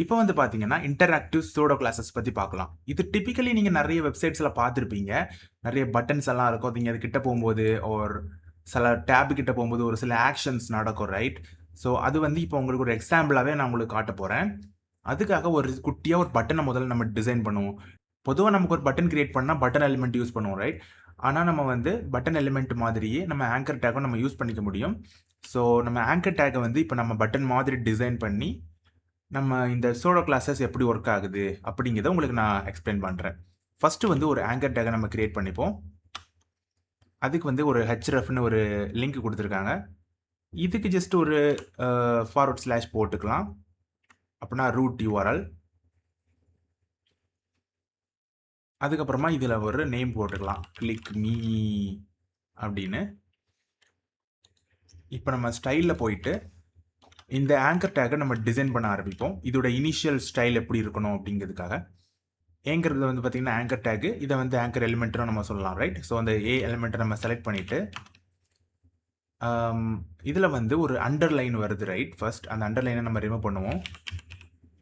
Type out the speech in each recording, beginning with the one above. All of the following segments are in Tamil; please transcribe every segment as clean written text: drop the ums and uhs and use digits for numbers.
இப்போ வந்து பார்த்தீங்கன்னா, இன்டராக்டிவ் சூடோ கிளாஸஸ் பத்தி பார்க்கலாம். இது டிபிக்கலி நீங்க நெறைய வெப்சைட்ஸ்ல பார்த்திருப்பீங்க. நெறைய பட்டன்ஸ் எல்லாம் இருக்கும். நீங்க அது கிட்ட போம்போது சில டேப் கிட்ட போம்போது ஒரு சில ஆக்ஷன்ஸ் நடக்கும், ரைட்? ஸோ அது வந்து இப்போ உங்களுக்கு ஒரு எக்ஸாம்பிளாவே நான் உங்களுக்கு காட்டப் போறேன். அதுக்காக ஒரு குட்டியா ஒரு பட்டன முதல்ல நம்ம டிசைன் பண்ணுவோம். பொதுவா நமக்கு ஒரு பட்டன் கிரியேட் பண்ணா பட்டன் எலிமெண்ட் யூஸ் பண்ணுவோம், ரைட்? ஆனா நம்ம வந்து பட்டன் எலிமெண்ட் மாதிரியே நம்ம ஆங்கர் டேக்கும் நம்ம யூஸ் பண்ணிக்க முடியும். ஸோ நம்ம ஆங்கர் டேக்க வந்து இப்போ நம்ம பட்டன் மாதிரி டிசைன் பண்ணி நம்ம இந்த சூடோ கிளாஸஸ் எப்படி ஒர்க் ஆகுது அப்படிங்கிறத உங்களுக்கு நான் எக்ஸ்பிளைன் பண்ணுறேன். ஃபர்ஸ்ட் வந்து ஒரு ஆங்கர் டேகை நம்ம கிரியேட் பண்ணிப்போம். அதுக்கு வந்து ஒரு hrefன்னு ஒரு லிங்க் கொடுத்துருக்காங்க. இதுக்கு ஜஸ்ட் ஒரு ஃபார்வர்ட் ஸ்லாஷ் போட்டுக்கலாம். அப்படின்னா ரூட் URL. அதுக்கப்புறமா இதில் ஒரு நேம் போட்டுக்கலாம், கிளிக் மீ அப்படின்னு. இப்போ நம்ம ஸ்டைலில் போயிட்டு இந்த ஆங்கர் டேக்கை நம்ம டிசைன் பண்ண ஆரம்பிப்போம். இதோட இனிஷியல் ஸ்டைல் எப்படி இருக்கணும் அப்படிங்கிறதுக்காக. ஏங்கிறது வந்து பார்த்தீங்கன்னா ஆங்கர் டேக், இதை வந்து ஆங்கர் எலிமெண்ட்னு நம்ம சொல்லலாம், ரைட்? ஸோ அந்த ஏ எலிமெண்ட்டை நம்ம செலக்ட் பண்ணிட்டு இதில் வந்து ஒரு அண்டர்லைன் வருது, ரைட்? ஃபர்ஸ்ட் அந்த அண்டர்லைனை நம்ம ரிமூவ் பண்ணுவோம்.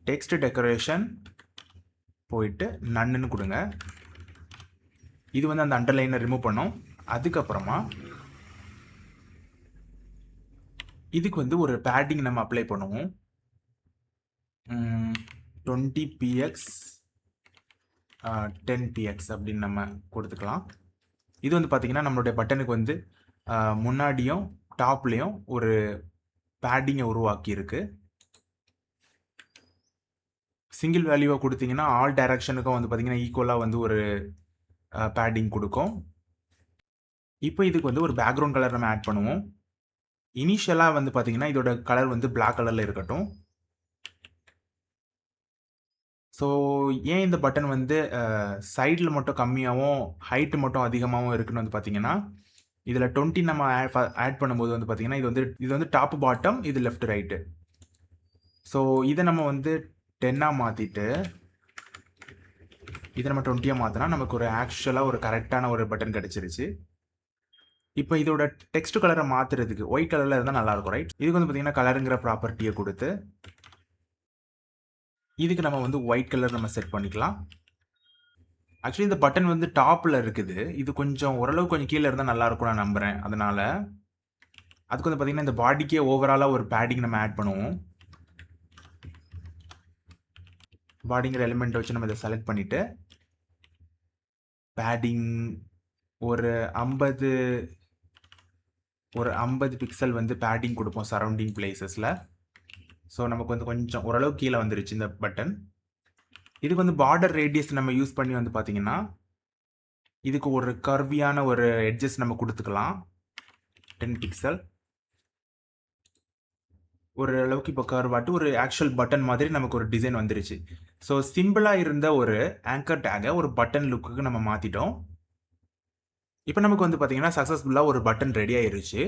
டெக்ஸ்ட் டெக்கரேஷன் போயிட்டு நன்னு கொடுங்க. இது வந்து அந்த அண்டர்லைனை ரிமூவ் பண்ணோம். அதுக்கப்புறமா இதுக்கு வந்து ஒரு பேட்டிங் நம்ம அப்ளை பண்ணுவோம். 20px 10px அப்படின்னு நம்ம கொடுத்துக்கலாம். இது வந்து பார்த்தீங்கன்னா நம்மளுடைய பட்டனுக்கு வந்து முன்னாடியும் டாப்லேயும் ஒரு பேட்டிங்கை உருவாக்கி இருக்கு. சிங்கிள் வேல்யூவை கொடுத்தீங்கன்னா ஆல் டைரக்ஷனுக்கும் வந்து பார்த்தீங்கன்னா ஈக்குவலாக வந்து ஒரு பேட்டிங் கொடுக்கும். இப்போ இதுக்கு வந்து ஒரு பேக்ரவுண்ட் கலர் நம்ம ஆட் பண்ணுவோம். இனிஷியலாக வந்து பார்த்தீங்கன்னா இதோட கலர் வந்து பிளாக் கலரில் இருக்கட்டும். ஸோ ஏன் இந்த பட்டன் வந்து சைடில் மட்டும் கம்மியாகவும் ஹைட்டு மட்டும் அதிகமாகவும் இருக்குன்னு வந்து பார்த்தீங்கன்னா, இதில் 20 நம்ம ஆட் பண்ணும்போது வந்து பார்த்தீங்கன்னா இது வந்து டாப் பாட்டம், இது லெஃப்ட் ரைட்டு. ஸோ இதை நம்ம வந்து 10ஆக மாற்றிட்டு இதை நம்ம 20ஆக மாற்றினா நமக்கு ஒரு ஆக்சுவலாக ஒரு கரெக்டான ஒரு பட்டன் கிடச்சிருச்சு. இப்போ இதோட டெக்ஸ்ட் கலரை மாற்றுறதுக்கு ஒயிட் கலரில் இருந்தால் நல்லாயிருக்கும், ரைட்? இதுக்கு வந்து பார்த்தீங்கன்னா கலருங்கிற ப்ராப்பர்ட்டியை கொடுத்து இதுக்கு நம்ம வந்து ஒயிட் கலர் நம்ம செட் பண்ணிக்கலாம். ஆக்சுவலி இந்த பட்டன் வந்து டாப்பில் இருக்குது. இது கொஞ்சம் ஓரளவு கொஞ்சம் கீழே இருந்தால் நல்லா இருக்கும் நான் நம்புகிறேன். அதனால் அதுக்கு வந்து பார்த்தீங்கன்னா இந்த பாடிக்கே ஓவராலாக ஒரு பேடிங் நம்ம ஆட் பண்ணுவோம். பாடிங்கிற எலிமெண்ட்டை வச்சு நம்ம இதை செலக்ட் பண்ணிவிட்டு பேடிங் ஒரு 50 பிக்சல் வந்து பேடிங் கொடுப்போம் சரௌண்டிங் பிளேசஸில். ஸோ நமக்கு வந்து கொஞ்சம் ஓரளவு கீழே வந்துருச்சு இந்த பட்டன். இதுக்கு வந்து பார்டர் ரேடியஸ் நம்ம யூஸ் பண்ணி வந்து பார்த்தீங்கன்னா இதுக்கு ஒரு கர்வியான ஒரு எட்ஜஸ் நம்ம கொடுத்துக்கலாம். 10 பிக்சல் ஒரு அளவுக்கு இப்போ கர்வாட்டு ஒரு ஆக்சுவல் பட்டன் மாதிரி நமக்கு ஒரு டிசைன் வந்துருச்சு. ஸோ சிம்பிளாக இருந்த ஒரு ஆங்கர் டேகை ஒரு பட்டன் லுக்குக்கு நம்ம மாற்றிட்டோம். இப்போ நமக்கு வந்து பார்த்தீங்கன்னா சக்ஸஸ்ஃபுல்லாக ஒரு பட்டன் ரெடி ஆயிருச்சு.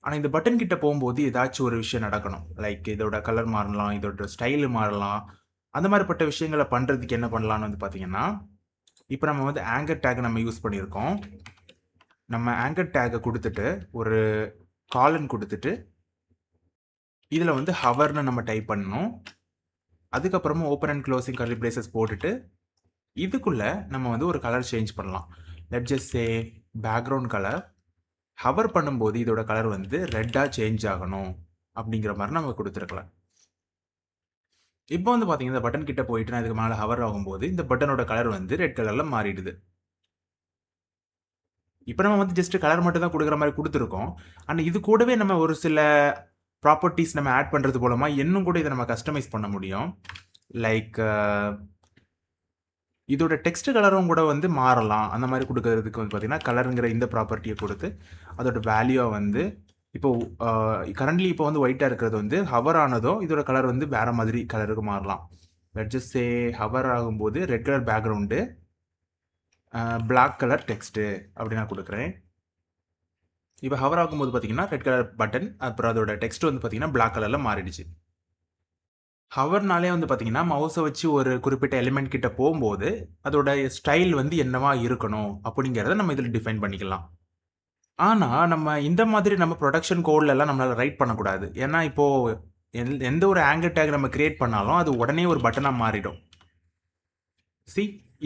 ஆனால் இந்த பட்டன் கிட்ட போகும்போது ஏதாச்சும் ஒரு விஷயம் நடக்கணும். லைக் இதோட கலர் மாறலாம், இதோட ஸ்டைலு மாறலாம். அந்த மாதிரிப்பட்ட விஷயங்களை பண்ணுறதுக்கு என்ன பண்ணலான்னு வந்து பார்த்தீங்கன்னா, இப்போ நம்ம வந்து ஆங்கர் டேக் நம்ம யூஸ் பண்ணியிருக்கோம். நம்ம ஆங்கர் டேக்கை கொடுத்துட்டு ஒரு காலன் கொடுத்துட்டு இதில் வந்து ஹவர்னு நம்ம டைப் பண்ணணும். அதுக்கப்புறமா open and closing curly braces போட்டுட்டு இதுக்குள்ளே நம்ம வந்து ஒரு கலர் சேஞ்ச் பண்ணலாம். Let's just say background colour. Hover பண்ணும்போது இதோட கலர் வந்து ரெட்டாக சேஞ்ச் ஆகணும் அப்படிங்கிற மாதிரி நம்ம கொடுத்துருக்கலாம். இப்போ வந்து பார்த்தீங்கன்னா இந்த பட்டன் கிட்ட போயிட்டு நான் இதுக்கு மேலே ஹவர் ஆகும்போது இந்த பட்டனோட கலர் வந்து ரெட் கலரில் மாறிடுது. இப்போ நம்ம வந்து ஜஸ்ட் கலர் மட்டும் தான் கொடுக்குற மாதிரி கொடுத்துருக்கோம். ஆனால் இது கூடவே நம்ம ஒரு சில ப்ராப்பர்ட்டிஸ் நம்ம ஆட் பண்ணுறது மூலமாக இன்னும் கூட இதை நம்ம கஸ்டமைஸ் பண்ண முடியும். லைக் இதோட டெக்ஸ்ட் கலரும் கூட வந்து மாறலாம். அந்த மாதிரி கொடுக்கறதுக்கு வந்து பார்த்தீங்கன்னா கலருங்கிற இந்த ப்ராப்பர்ட்டியை கொடுத்து அதோட வேல்யூவை வந்து இப்போ கரண்ட்லி இப்போ வந்து ஒயிட்டாக இருக்கிறது வந்து ஹவர் ஆனதும் இதோட கலர் வந்து வேறு மாதிரி கலருக்கு மாறலாம். லெட்ஸ் ஜஸ்ட் சே ஹவர் ஆகும்போது red colour background, black colour text அப்படி நான் கொடுக்குறேன். இப்போ ஹவர் ஆகும்போது பார்த்தீங்கன்னா ரெட் கலர் பட்டன், அப்புறம் அதோட டெக்ஸ்ட் வந்து பார்த்தீங்கன்னா பிளாக் கலரில் மாறிடுச்சு. ஹவர்னாலே வந்து பார்த்தீங்கன்னா மவுஸை வச்சு ஒரு குறிப்பிட்ட எலிமெண்ட் கிட்ட போகும்போது அதோட ஸ்டைல் வந்து என்னவா இருக்கணும் அப்படிங்கிறத நம்ம இதில் டிஃபைன் பண்ணிக்கலாம். ஆனால் நம்ம இந்த மாதிரி நம்ம ப்ரொடக்ஷன் கோட்லலாம் நம்மளால் ரைட் பண்ணக்கூடாது. ஏன்னா இப்போது எந்த ஒரு ஆங்கர் டேக் நம்ம கிரியேட் பண்ணாலும் அது உடனே ஒரு பட்டனாக மாறிடும்.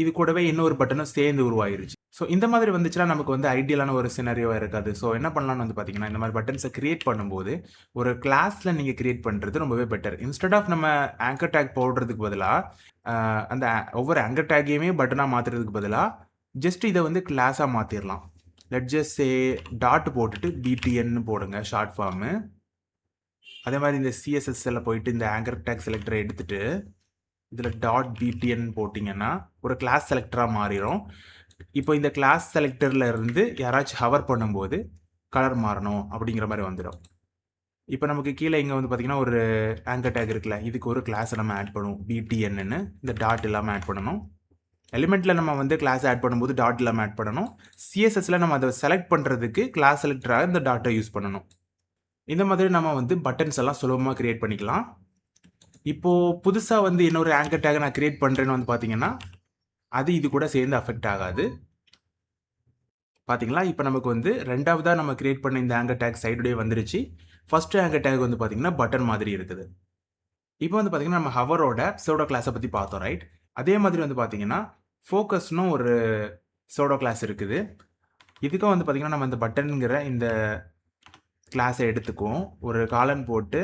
இது கூடவே இன்னொரு பட்டனும் சேர்ந்து உருவாயிருச்சு. ஸோ இந்த மாதிரி வந்துச்சுன்னா நமக்கு வந்து ஐடியலான ஒரு சினாரியோவா இருக்காது. ஸோ என்ன பண்ணலாம்னு வந்து பார்த்தீங்கன்னா, இந்த மாதிரி பட்டன்ஸை கிரியேட் பண்ணும்போது ஒரு கிளாஸில் நீங்கள் கிரியேட் பண்ணுறது ரொம்பவே பெட்டர். இன்ஸ்டெட் ஆஃப் நம்ம ஆங்கர் டேக் போடுறதுக்கு பதிலாக அந்த ஒவ்வொரு ஆங்கர் டேக்கையுமே பட்டனாக மாற்றுறதுக்கு பதிலாக ஜஸ்ட் இதை வந்து கிளாஸாக மாற்றிடலாம். லெட் ஜஸ்ட் சே டாட் போட்டுட்டு பிடிஎன்னு போடுங்க ஷார்ட் ஃபார்மு. அதே மாதிரி இந்த சிஎஸ்எஸ்ல போயிட்டு இந்த ஆங்கர் டேக் செலக்டரை எடுத்துட்டு இதில் டாட் பிடிஎன் போட்டிங்கன்னா ஒரு கிளாஸ் செலக்டராக மாறிடும். இப்போ இந்த கிளாஸ் செலக்டரில் இருந்து யாராச்சும் ஹவர் பண்ணும்போது கலர் மாறணும் அப்படிங்கிற மாதிரி வந்துடும். இப்போ நமக்கு கீழே இங்கே வந்து பார்த்திங்கன்னா ஒரு ஆங்கர் டேக் இருக்குல்ல, இதுக்கு ஒரு கிளாஸை நம்ம ஆட் பண்ணுவோம். பிடிஎன்னு இந்த டாட் இல்லாமல் ஆட் பண்ணணும். எலிமெண்ட்டில் நம்ம வந்து கிளாஸ் ஆட் பண்ணும்போது டாட் இல்லாமல் ஆட் பண்ணணும். சிஎஸ்எஸ்ல நம்ம அதை செலக்ட் பண்ணுறதுக்கு கிளாஸ் செலக்டராக இந்த டாட்டை யூஸ் பண்ணணும். இந்த மாதிரி நம்ம வந்து பட்டன்ஸ் எல்லாம் சுலபமாக கிரியேட் பண்ணிக்கலாம். இப்போது புதுசாக வந்து இன்னொரு ஆங்கர் டேக் நான் கிரியேட் பண்ணுறேன்னு வந்து பார்த்தீங்கன்னா அது இது கூட சேர்ந்து அஃபெக்ட் ஆகாது. பார்த்தீங்களா, இப்போ நமக்கு வந்து ரெண்டாவதாக நம்ம கிரியேட் பண்ண இந்த ஆங்கர் டேக் சைடுடைய வந்துருச்சு. ஃபஸ்ட்டு ஆங்கர் டேக் வந்து பார்த்தீங்கன்னா பட்டன் மாதிரி இருக்குது. இப்போ வந்து பார்த்தீங்கன்னா நம்ம ஹவரோட சோடோ கிளாஸை பற்றி பார்த்தோம், ரைட்? அதே மாதிரி வந்து பார்த்தீங்கன்னா ஃபோக்கஸ்னும் ஒரு சோடோ கிளாஸ் இருக்குது. இதுக்கும் வந்து பார்த்தீங்கன்னா நம்ம இந்த பட்டனுங்கிற இந்த கிளாஸை எடுத்துக்குவோம். ஒரு காலன் போட்டு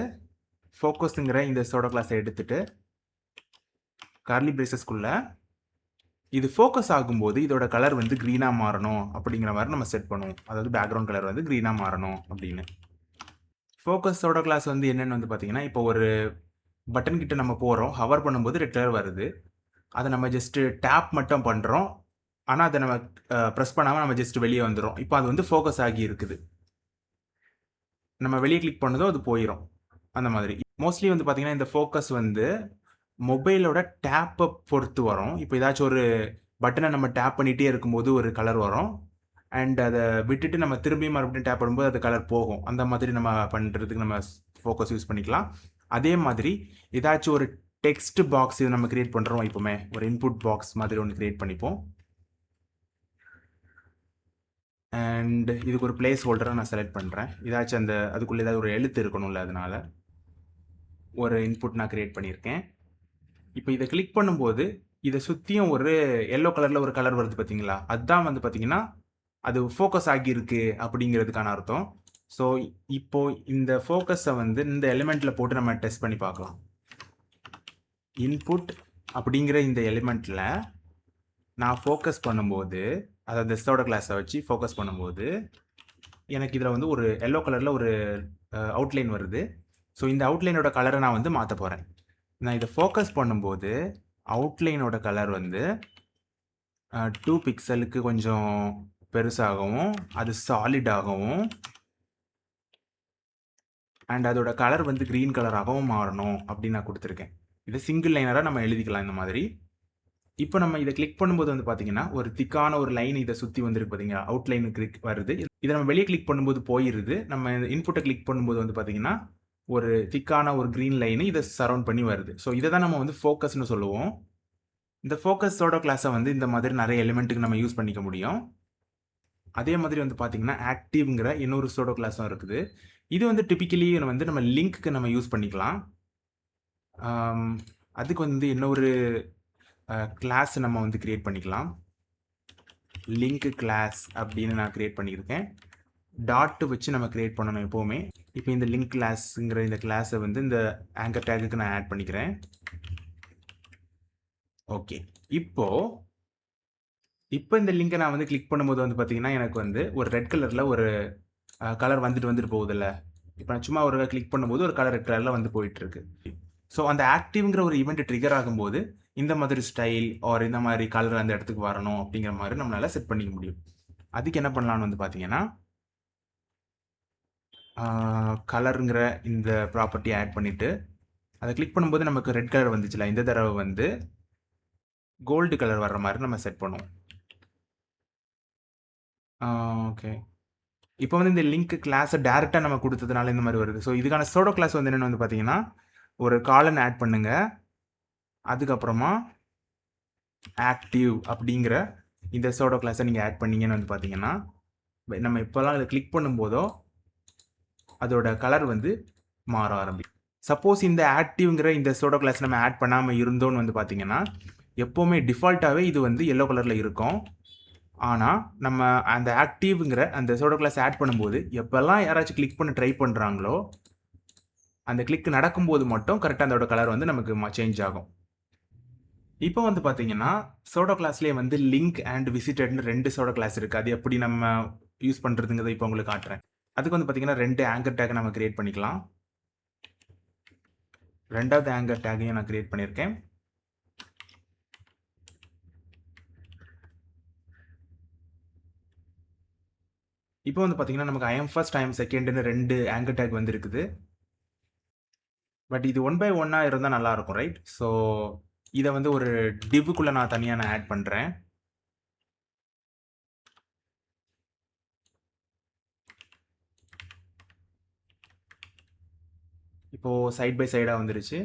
ஃபோக்கஸுங்கிற இந்த சோடோ கிளாஸை எடுத்துட்டு கர்லி பிரேசஸ்க்குள்ள இது ஃபோக்கஸ் ஆகும்போது இதோட கலர் வந்து க்ரீனாக மாறணும் அப்படிங்கிற மாதிரி நம்ம செட் பண்ணுவோம். அதாவது பேக்ரவுண்ட் கலர் வந்து க்ரீனாக மாறணும் அப்படின்னு. ஃபோக்கஸோட கிளாஸ் வந்து என்னென்னு வந்து பார்த்தீங்கன்னா, இப்போ ஒரு பட்டன் கிட்ட நம்ம போகிறோம், ஹவர் பண்ணும்போது ரெட் கலர் வருது. அதை நம்ம ஜஸ்ட்டு டேப் மட்டும் பண்ணுறோம். ஆனால் அதை நம்ம ப்ரெஸ் பண்ணாமல் நம்ம ஜஸ்ட் வெளியே வந்துடும். இப்போ அது வந்து ஃபோக்கஸ் ஆகி இருக்குது. நம்ம வெளியே கிளிக் பண்ணதோ அது போயிடும். அந்த மாதிரி மோஸ்ட்லி வந்து பார்த்தீங்கன்னா இந்த ஃபோக்கஸ் வந்து மொபைலோட டேப்பை பொறுத்து வரும். இப்போ ஏதாச்சும் ஒரு பட்டனை நம்ம டேப் பண்ணிகிட்டே இருக்கும்போது ஒரு கலர் வரும். அண்ட் அதை விட்டுட்டு நம்ம திரும்பி மறுபடியும் டேப் பண்ணும்போது அது கலர் போகும். அந்த மாதிரி நம்ம பண்ணுறதுக்கு நம்ம ஃபோக்கஸ் யூஸ் பண்ணிக்கலாம். அதே மாதிரி ஏதாச்சும் ஒரு டெக்ஸ்ட் பாக்ஸ் இது நம்ம கிரியேட் பண்ணுறோம். இப்போமே ஒரு இன்புட் பாக்ஸ் மாதிரி ஒன்று கிரியேட் பண்ணிப்போம். அண்ட் இதுக்கு ஒரு பிளேஸ் ஹோல்டரை நான் செலக்ட் பண்ணுறேன். ஏதாச்சும் அந்த அதுக்குள்ளே ஏதாவது ஒரு எழுத்து இருக்கணும்ல, அதனால ஒரு இன்புட் நான் கிரியேட் பண்ணியிருக்கேன். இப்போ இதை கிளிக் பண்ணும்போது இதை சுற்றியும் ஒரு எல்லோ கலரில் ஒரு கலர் வருது பார்த்தீங்களா? அதுதான் வந்து பார்த்தீங்கன்னா அது ஃபோக்கஸ் ஆகியிருக்கு அப்படிங்கிறதுக்கான அர்த்தம். ஸோ இப்போ இந்த ஃபோக்கஸை வந்து இந்த எலிமெண்ட்டில் போட்டு நம்ம டெஸ்ட் பண்ணி பார்க்கலாம். இன்புட் அப்படிங்கிற இந்த எலிமெண்ட்டில் நான் ஃபோக்கஸ் பண்ணும்போது, அதாவது திஸோட கிளாஸை வச்சு ஃபோக்கஸ் பண்ணும்போது எனக்கு இதில் வந்து ஒரு எல்லோ கலரில் ஒரு அவுட்லைன் வருது. ஸோ இந்த அவுட்லைனோட கலரை நான் வந்து மாற்ற போகிறேன். நான் இதை ஃபோக்கஸ் பண்ணும்போது அவுட்லைனோட கலர் வந்து 2 பிக்சலுக்கு கொஞ்சம் பெருசாகவும் அது சாலிடாகவும் அண்ட் அதோட கலர் வந்து க்ரீன் கலராகவும் மாறணும் அப்படின்னு நான் கொடுத்துருக்கேன். இதை சிங்கிள் லைனராக நம்ம எழுதிக்கலாம் இந்த மாதிரி. இப்போ நம்ம இதை கிளிக் பண்ணும்போது வந்து பார்த்தீங்கன்னா ஒரு திக்கான ஒரு லைன் இதை சுற்றி வந்துருக்கு பார்த்தீங்கன்னா, அவுட்லைனு கிளிக் வருது. இதை நம்ம வெளியே கிளிக் பண்ணும்போது போயிடுது. நம்ம இந்த இன்புட்டை கிளிக் பண்ணும்போது வந்து பார்த்தீங்கன்னா ஒரு திக்கான ஒரு க்ரீன் லைனு இதை சரௌண்ட் பண்ணி வருது. ஸோ இதை தான் நம்ம வந்து ஃபோக்கஸ்னு சொல்லுவோம். இந்த ஃபோக்கஸோட கிளாஸை வந்து இந்த மாதிரி நிறைய எலிமெண்ட்டுக்கு நம்ம யூஸ் பண்ணிக்க முடியும். அதே மாதிரி வந்து பார்த்தீங்கன்னா ஆக்டிவ்ங்கிற இன்னொரு சோடோ கிளாஸும் இருக்குது. இது வந்து டிப்பிக்கலி வந்து நம்ம லிங்க்கு நம்ம யூஸ் பண்ணிக்கலாம். அதுக்கு வந்து இன்னொரு கிளாஸ் நம்ம வந்து கிரியேட் பண்ணிக்கலாம். லிங்க் கிளாஸ் அப்படின்னு நான் கிரியேட் பண்ணியிருக்கேன். டாட்டு வச்சு நம்ம கிரியேட் பண்ணணும் எப்போவுமே. இப்போ இந்த லிங்க் கிளாஸுங்கிற இந்த கிளாஸை வந்து இந்த ஆங்கர் டேகுக்கு நான் ஆட் பண்ணிக்கிறேன். ஓகே, இப்போ இந்த லிங்கை நான் வந்து கிளிக் பண்ணும்போது வந்து பார்த்தீங்கன்னா எனக்கு வந்து ஒரு ரெட் கலரில் ஒரு கலர் வந்துட்டு போகுதில்ல. இப்போ நான் சும்மா ஒரு கிளிக் பண்ணும்போது ஒரு கலர் ரெட் கலரில் வந்து போயிட்டுருக்கு. ஸோ அந்த ஆக்டிவ்ங்கிற ஒரு ஈவெண்ட் ட்ரிகர் ஆகும்போது இந்த மாதிரி ஸ்டைல் ஆர் இந்த மாதிரி கலர் அந்த இடத்துக்கு வரணும் அப்படிங்கிற மாதிரி நம்மளால் செட் பண்ணிக்க முடியும். அதுக்கு என்ன பண்ணலான்னு வந்து பார்த்தீங்கன்னா கலருங்கிற இந்த ப்ராப்பர்ட்டியை ஆட் பண்ணிவிட்டு அதை கிளிக் பண்ணும்போது நமக்கு ரெட் கலர் வந்துச்சுல, இந்த தடவை வந்து கோல்டு கலர் வர்ற மாதிரி நம்ம செட் பண்ணுவோம். ஓகே, இப்போ வந்து இந்த லிங்க் கிளாஸை டேரெக்டாக நம்ம கொடுத்ததுனால இந்த மாதிரி வருது. ஸோ இதுக்கான சோடோ கிளாஸ் வந்து என்னென்னு வந்து பார்த்தீங்கன்னா ஒரு காலன் ஆட் பண்ணுங்க, அதுக்கப்புறமா ஆக்டிவ் அப்படிங்கிற இந்த சோடோ கிளாஸை நீங்கள் ஆட் பண்ணீங்கன்னு வந்து பார்த்தீங்கன்னா நம்ம இப்போலாம் அதை கிளிக் பண்ணும்போதோ அதோட கலர் வந்து மாற ஆரம்பிக்கும். சப்போஸ் இந்த ஆக்டிவ்ங்கிற இந்த சூடோ கிளாஸ் நம்ம ஆட் பண்ணாமல் இருந்தோம்னு வந்து பார்த்தீங்கன்னா எப்போவுமே டிஃபால்ட்டாகவே இது வந்து எல்லோ கலரில் இருக்கும். ஆனால் நம்ம அந்த ஆக்டிவ்ங்கிற அந்த சூடோ கிளாஸ் ஆட் பண்ணும்போது எப்போல்லாம் யாராச்சும் கிளிக் பண்ண ட்ரை பண்ணுறாங்களோ அந்த கிளிக் நடக்கும்போது மட்டும் கரெக்டாக அதோட கலர் வந்து நமக்கு சேஞ்ச் ஆகும். இப்போ வந்து பார்த்தீங்கன்னா சூடோ கிளாஸ்லேயே வந்து லிங்க் அண்ட் விசிட்டட்னு 2 சூடோ கிளாஸ் இருக்குது. அது எப்படி நம்ம யூஸ் பண்ணுறதுங்கிறத இப்போ உங்களுக்கு காட்டுறேன். அதுக்கு வந்து பார்த்தீங்கன்னா 2 ஆங்கர் டேக் நம்ம கிரியேட் பண்ணிக்கலாம். ரெண்டாவது ஆங்கர் டேக்கையும் நான் கிரியேட் பண்ணியிருக்கேன். இப்போ வந்து பார்த்தீங்கன்னா நமக்கு ஐஎம் ஃபர்ஸ்ட் ஐஎம் செகண்ட்னு 2 ஆங்கர் டேக் வந்து இருக்குது. பட் இது 1 by 1 இருந்தால் நல்லாயிருக்கும், ரைட்? ஸோ இதை வந்து ஒரு டிவ்வுக்குள்ளே நான் தனியாக ஆட் பண்ணுறேன். இப்போது சைட் பை சைடாக வந்துருச்சு.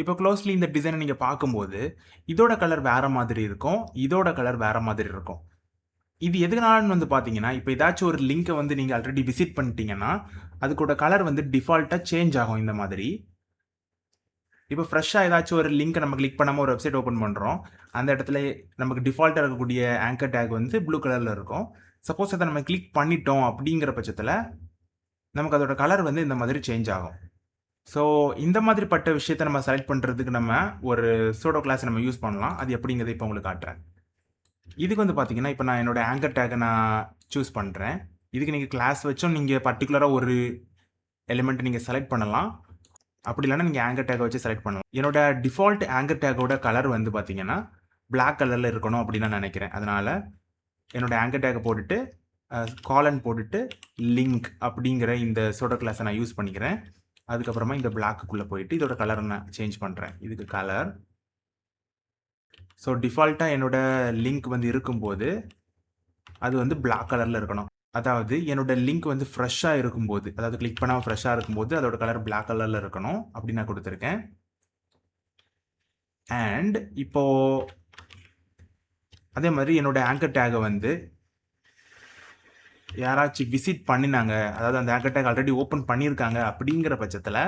இப்போ க்ளோஸ்லி இந்த டிசைனை நீங்கள் பார்க்கும்போது இதோட கலர் வேறு மாதிரி இருக்கும், இதோட கலர் வேறு மாதிரி இருக்கும். இது எதுனாலன்னு வந்து பார்த்தீங்கன்னா இப்போ ஏதாச்சும் ஒரு லிங்கை வந்து நீங்கள் ஆல்ரெடி விசிட் பண்ணிட்டீங்கன்னா அதுக்கூட கலர் வந்து டிஃபால்ட்டாக சேஞ்ச் ஆகும் இந்த மாதிரி. இப்போ ஃப்ரெஷ்ஷாக ஏதாச்சும் ஒரு லிங்க்கை நம்ம கிளிக் பண்ணாமல் ஒரு வெப்சைட் ஓப்பன் பண்ணுறோம். அந்த இடத்துல நமக்கு டிஃபால்ட்டாக இருக்கக்கூடிய ஆங்கர் டேக் வந்து ப்ளூ கலரில் இருக்கும். சப்போஸ் அதை நம்ம கிளிக் பண்ணிட்டோம் அப்படிங்கிற பட்சத்தில் நமக்கு அதோட கலர் வந்து இந்த மாதிரி சேஞ்ச் ஆகும். ஸோ இந்த மாதிரிப்பட்ட விஷயத்தை நம்ம செலக்ட் பண்ணுறதுக்கு நம்ம ஒரு சூடோ கிளாஸ் நம்ம யூஸ் பண்ணலாம். அது எப்படிங்கிறத இப்போ உங்களுக்கு காட்டுறேன். இதுக்கு வந்து பார்த்தீங்கன்னா இப்போ நான் என்னோட ஆங்கர் டேக்கை நான் சூஸ் பண்ணுறேன். இதுக்கு நீங்கள் கிளாஸ் வச்சும் நீங்கள் பர்டிகுலராக ஒரு எலிமெண்ட்டை நீங்கள் செலக்ட் பண்ணலாம். அப்படி இல்லைன்னா நீங்கள் ஆங்கர் டேக்கை வச்சு செலக்ட் பண்ணலாம். என்னோட டிஃபால்ட் ஆங்கர் டேக்கோட கலர் வந்து பார்த்தீங்கன்னா பிளாக் கலரில் இருக்கணும் அப்படின்னு நான் நினைக்கிறேன். அதனால் என்னோட ஆங்கர் டேக்கை போட்டுட்டு காலன் போட்டுட்டு லிங்க் அப்படிங்கிற இந்த சூடோ கிளாஸை நான் யூஸ் பண்ணிக்கிறேன். அதுக்கப்புறமா இந்த பிளாக்குள்ளே போயிட்டு இதோட கலரை நான் சேஞ்ச் பண்ணுறேன். இதுக்கு கலர். ஸோ டிஃபால்ட்டாக என்னோட லிங்க் வந்து இருக்கும்போது அது வந்து பிளாக் கலரில் இருக்கணும். அதாவது என்னோட லிங்க் வந்து ஃப்ரெஷ்ஷாக இருக்கும்போது, அதாவது கிளிக் பண்ணாமல் ஃப்ரெஷ்ஷாக இருக்கும்போது அதோட கலர் பிளாக் கலரில் இருக்கணும் அப்படி நான் கொடுத்துருக்கேன். அண்ட் இப்போது அதே மாதிரி என்னோட ஆங்கர் டேகை வந்து யாராச்சும் விசிட் பண்ணினாங்க, அதாவது அந்த ஆங்கர் டேக் ஆல்ரெடி ஓப்பன் பண்ணியிருக்காங்க அப்படிங்கிற பட்சத்தில்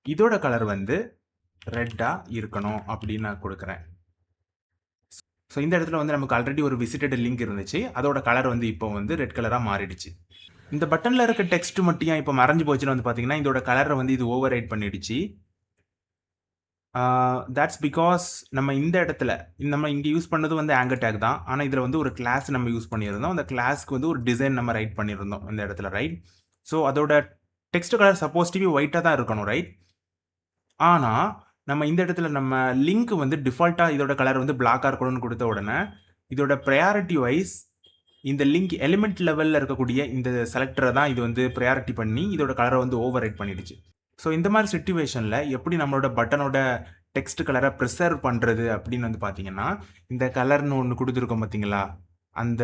இதோட கலர் வந்து ரெட்டாக இருக்கணும் அப்படின்னு நான் கொடுக்குறேன். ஸோ இந்த இடத்துல வந்து நமக்கு ஆல்ரெடி ஒரு விசிட்டட் லிங்க் இருந்துச்சு, அதோட கலர் வந்து இப்போ வந்து ரெட் கலராக மாறிடுச்சு. இந்த பட்டனில் இருக்க டெக்ஸ்ட் மட்டும் ஏன் இப்போ மறைஞ்சு போச்சுன்னு வந்து பார்த்தீங்கன்னா இதோட கலரை வந்து இது ஓவர் ரைட் பண்ணிடுச்சு. தட்ஸ் பிகாஸ் நம்ம இந்த இடத்துல நம்ம இங்கே யூஸ் பண்ணது வந்து ஆங்கர் டேக் தான். ஆனால் இதில் வந்து ஒரு கிளாஸ் நம்ம யூஸ் பண்ணியிருந்தோம். அந்த கிளாஸ்க்கு வந்து ஒரு டிசைன் நம்ம ரைட் பண்ணியிருந்தோம் இந்த இடத்துல, ரைட்? ஸோ அதோட டெக்ஸ்ட் கலர் சப்போஸ் டிவி ஒயிட்டாக தான் இருக்கணும், ரைட்? ஆனால் நம்ம இந்த இடத்துல நம்ம லிங்க் வந்து டிஃபால்ட்டாக இதோட கலர் வந்து பிளாக்காக இருக்கணும்னு கொடுத்த உடனே இதோட ப்ரையாரிட்டி வைஸ் இந்த லிங்க் எலிமெண்ட் லெவலில் இருக்கக்கூடிய இந்த செலக்டரை தான் இது வந்து ப்ரையாரிட்டி பண்ணி இதோட கலரை வந்து ஓவர் ரைட் பண்ணிடுச்சு. ஸோ இந்த மாதிரி சிச்சுவேஷனில் எப்படி நம்மளோட பட்டனோட டெக்ஸ்ட் கலரை ப்ரிசர்வ் பண்ணுறது அப்படின்னு வந்து பார்த்தீங்கன்னா இந்த கலர்னு ஒன்று கொடுத்துருக்கோம் பார்த்தீங்களா, அந்த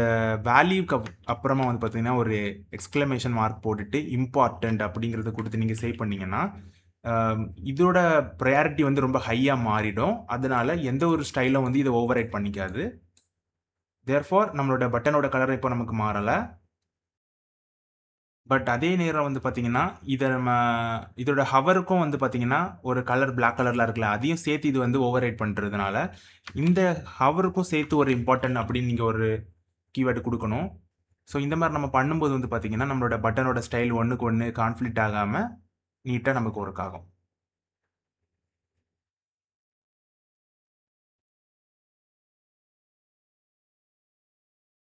வேல்யூக்கு அப்புறமா வந்து பார்த்தீங்கன்னா ஒரு எக்ஸ்க்ளமேஷன் மார்க் போட்டுட்டு இம்பார்ட்டண்ட் அப்படிங்கிறத கொடுத்து நீங்கள் சேவ் பண்ணிங்கன்னா இதோட ப்ரையாரிட்டி வந்து ரொம்ப ஹையாக மாறிடும். அதனால எந்த ஒரு ஸ்டைலும் வந்து இதை ஓவர் ரைட் பண்ணிக்காது. தேர்ஃபார் நம்மளோட பட்டனோட கலர் இப்போ நமக்கு மாறலை. பட் அதே நேரம் வந்து பார்த்தீங்கன்னா இதை நம்ம இதோட ஹவருக்கும் வந்து பார்த்தீங்கன்னா ஒரு கலர் பிளாக் கலரில் இருக்குல்ல, அதையும் சேர்த்து இது வந்து ஓவர் ரைட் பண்ணுறதுனால இந்த ஹவருக்கும் சேர்த்து ஒரு இம்பார்ட்டன்ட் அப்படின்னு நீங்கள் ஒரு கீவேர்டு கொடுக்கணும். ஸோ இந்த மாதிரி நம்ம பண்ணும்போது வந்து பார்த்தீங்கன்னா நம்மளோட பட்டனோட ஸ்டைல் ஒன்றுக்கு ஒன்று கான்ஃப்ளிக்ட் ஆகாமல் நீட்டாக நமக்கு ஒர்க் ஆகும்.